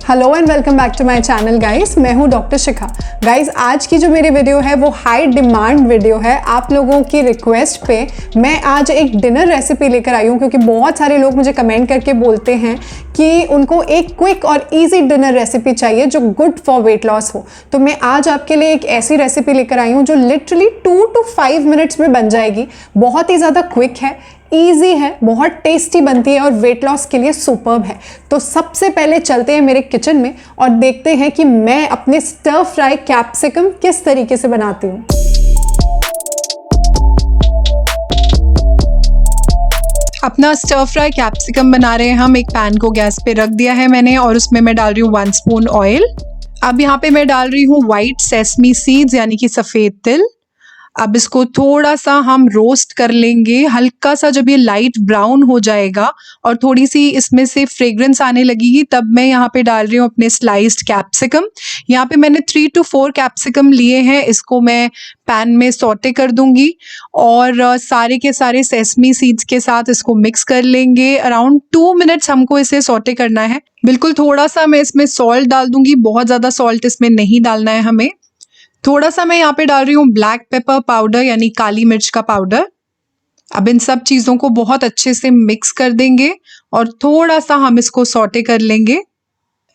Hello and welcome back to my channel guys. मैं हूं doctor शिखा। Guys आज की जो मेरी वीडियो है वो हाई डिमांड वीडियो है। आप लोगों की रिक्वेस्ट पे मैं आज एक डिनर रेसिपी लेकर आई हूं, क्योंकि बहुत सारे लोग मुझे कमेंट करके बोलते हैं कि उनको एक क्विक और इजी डिनर रेसिपी चाहिए जो गुड फॉर वेट लॉस हो। तो मैं आज आपके लिए एक ऐसी रेसिपी लेकर आई हूँ जो लिटरली 2 to 5 मिनट्स में बन जाएगी। बहुत ही ज़्यादा क्विक है, ईजी है, बहुत टेस्टी बनती है और वेट लॉस के लिए सुपर्ब है। तो सबसे पहले चलते हैं मेरे किचन में और देखते हैं कि मैं अपने स्टर फ्राई कैप्सिकम किस तरीके से बनाती हूँ। अपना स्टर फ्राई कैप्सिकम बना रहे हैं हम। एक पैन को गैस पे रख दिया है मैंने और उसमें मैं डाल रही हूँ 1 स्पून ऑयल। अब यहाँ पे मैं डाल रही हूँ वाइट सेसमी सीड्स यानी कि सफ़ेद तिल। अब इसको थोड़ा सा हम रोस्ट कर लेंगे, हल्का सा। जब ये लाइट ब्राउन हो जाएगा और थोड़ी सी इसमें से फ्रेग्रेंस आने लगेगी, तब मैं यहाँ पे डाल रही हूँ अपने स्लाइस्ड कैप्सिकम। यहाँ पे मैंने 3 to 4 कैप्सिकम लिए हैं। इसको मैं पैन में सौटे कर दूंगी और सारे के सारे सेसमी सीड्स के साथ इसको मिक्स कर लेंगे। अराउंड 2 मिनट्स हमको इसे सौटे करना है। बिल्कुल थोड़ा सा मैं इसमें सॉल्ट डाल दूंगी, बहुत ज़्यादा सॉल्ट इसमें नहीं डालना है हमें। थोड़ा सा मैं यहाँ पे डाल रही हूँ ब्लैक पेपर पाउडर यानी काली मिर्च का पाउडर। अब इन सब चीज़ों को बहुत अच्छे से मिक्स कर देंगे और थोड़ा सा हम इसको सौटे कर लेंगे।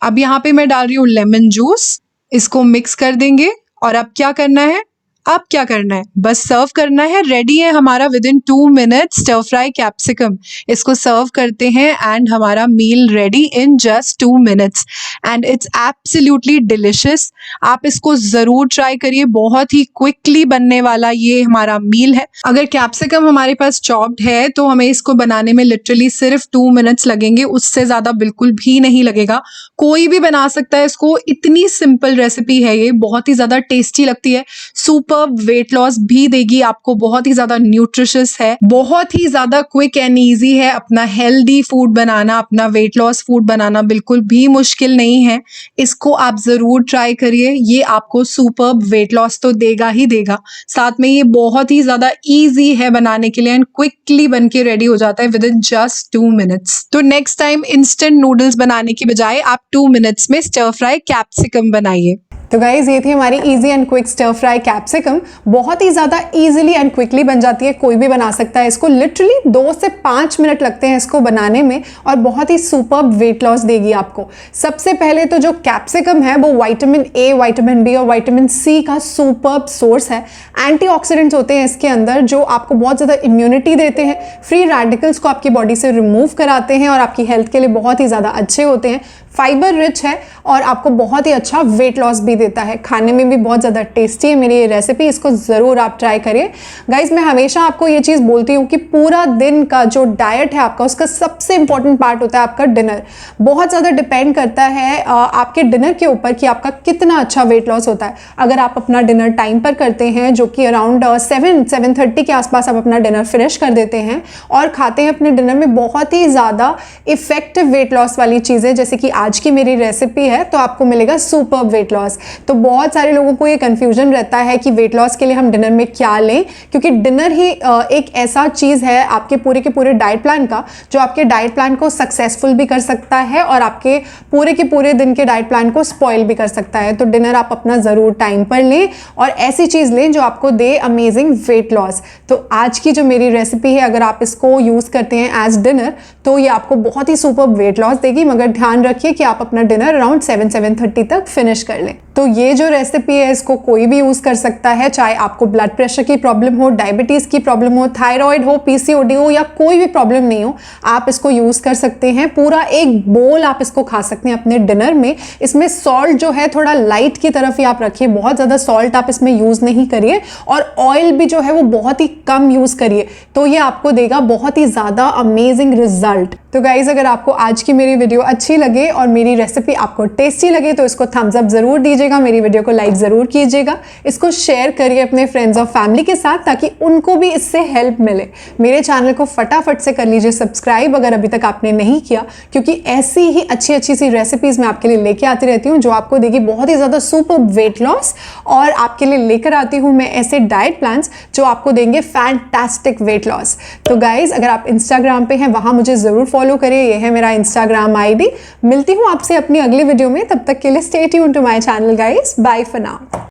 अब यहाँ पे मैं डाल रही हूँ लेमन जूस। इसको मिक्स कर देंगे और अब क्या करना है? बस सर्व करना है। रेडी है हमारा within 2 minutes stir fry capsicum. इसको सर्व करते हैं एंड हमारा meal ready in just 2 minutes and it's absolutely delicious. आप इसको ज़रूर ट्राई करिए, बहुत ही क्विकली बनने वाला ये हमारा मील है। अगर कैप्सिकम हमारे पास चॉप्ड है तो हमें इसको बनाने में लिटरली सिर्फ 2 मिनट्स लगेंगे, उससे ज़्यादा बिल्कुल भी नहीं लगेगा। कोई भी बना सकता है इसको, इतनी सिंपल रेसिपी है ये, बहुत ही ज़्यादा टेस्टी लगती है, सुपर वेट लॉस भी देगी आपको, बहुत ही ज्यादा न्यूट्रिशियस है, बहुत ही ज्यादा क्विक एंड इजी है। अपना हेल्दी फूड बनाना, अपना वेट लॉस फूड बनाना बिल्कुल भी मुश्किल नहीं है। इसको आप जरूर ट्राई करिए, ये आपको सुपर वेट लॉस तो देगा ही देगा, साथ में ये बहुत ही ज्यादा इजी है बनाने के लिए एंड क्विकली बन के रेडी हो जाता है विद इन जस्ट 2 मिनट्स। तो नेक्स्ट टाइम इंस्टेंट नूडल्स बनाने की बजाय आप 2 मिनट्स में स्टर फ्राई कैप्सिकम बनाइए। तो गाइज ये थी हमारी easy and quick stir fry capsicum. बहुत ही ज़्यादा इजीली एंड क्विकली बन जाती है, कोई भी बना सकता है इसको। लिटरली 2 से 5 मिनट लगते हैं इसको बनाने में और बहुत ही सुपर्ब वेट लॉस देगी आपको। सबसे पहले तो जो कैप्सिकम है वो विटामिन ए, विटामिन बी और विटामिन सी का सुपर्ब सोर्स है। एंटीऑक्सीडेंट्स होते हैं इसके अंदर जो आपको बहुत ज़्यादा इम्यूनिटी देते हैं, फ्री रेडिकल्स को आपकी बॉडी से रिमूव कराते हैं और आपकी हेल्थ के लिए बहुत ही ज़्यादा अच्छे होते हैं। फाइबर रिच है और आपको बहुत ही अच्छा वेट लॉस भी देता है। खाने में भी बहुत ज़्यादा टेस्टी है मेरी ये रेसिपी, इसको ज़रूर आप ट्राई करिए। गाइज मैं हमेशा आपको ये चीज़ बोलती हूँ कि पूरा दिन का जो डाइट है आपका, उसका सबसे इंपॉर्टेंट पार्ट होता है आपका डिनर। बहुत ज़्यादा डिपेंड करता है आपके डिनर के ऊपर कि आपका कितना अच्छा वेट लॉस होता है। अगर आप अपना डिनर टाइम पर करते हैं, जो कि अराउंड 7-7:30 के आसपास आप अपना डिनर फिनिश कर देते हैं और खाते हैं अपने डिनर में बहुत ही ज़्यादा इफेक्टिव वेट लॉस वाली चीज़ें, जैसे कि आज की मेरी रेसिपी है, तो आपको मिलेगा सुपर वेट लॉस। तो बहुत सारे लोगों को ये कंफ्यूजन रहता है कि वेट लॉस के लिए हम डिनर में क्या लें, क्योंकि डिनर ही एक ऐसा चीज़ है आपके पूरे के पूरे डाइट प्लान का जो आपके डाइट प्लान को सक्सेसफुल भी कर सकता है और आपके पूरे के पूरे दिन के डाइट प्लान को स्पॉइल भी कर सकता है। तो डिनर आप अपना ज़रूर टाइम पर लें और ऐसी चीज़ लें जो आपको दे अमेजिंग वेट लॉस। तो आज की जो मेरी रेसिपी है, अगर आप इसको यूज़ करते हैं एज डिनर तो ये आपको बहुत ही सुपर वेट लॉस देगी, मगर ध्यान रखिए कि आप अपना डिनर अराउंड 7-7:30 तक फिनिश कर लें। तो ये जो रेसिपी है इसको कोई भी यूज़ कर सकता है, चाहे आपको ब्लड प्रेशर की प्रॉब्लम हो, डायबिटीज़ की प्रॉब्लम हो, थायराइड हो, पीसीओडी हो या कोई भी प्रॉब्लम नहीं हो, आप इसको यूज़ कर सकते हैं। पूरा एक बोल आप इसको खा सकते हैं अपने डिनर में। इसमें सॉल्ट जो है थोड़ा लाइट की तरफ ही आप रखिए, बहुत ज़्यादा सॉल्ट आप इसमें यूज़ नहीं करिए और ऑयल भी जो है वो बहुत ही कम यूज़ करिए, तो ये आपको देगा बहुत ही ज़्यादा अमेजिंग रिजल्ट। तो गाइज अगर आपको आज की मेरी वीडियो अच्छी लगे और मेरी रेसिपी आपको टेस्टी लगे तो इसको थम्स अप ज़रूर दीजिएगा, मेरी वीडियो को लाइक ज़रूर कीजिएगा, इसको शेयर करिए अपने फ्रेंड्स और फैमिली के साथ ताकि उनको भी इससे हेल्प मिले। मेरे चैनल को फटाफट से कर लीजिए सब्सक्राइब अगर अभी तक आपने नहीं किया, क्योंकि ऐसी ही अच्छी अच्छी सी रेसिपीज़ मैं आपके लिए लेके आती रहती हूँ जो आपको देगी बहुत ही ज़्यादा सुपर वेट लॉस, और आपके लिए लेकर आती हूँ मैं ऐसे डाइट प्लान्स जो आपको देंगे फैंटास्टिक वेट लॉस। तो गाइज अगर आप इंस्टाग्राम पे हैं वहाँ मुझे ज़रूर फॉलो करिए, ये है मेरा इंस्टाग्राम आईडी। मिलती हूँ आपसे अपनी अगली वीडियो में, तब तक के लिए stay tuned to my channel guys, bye for now.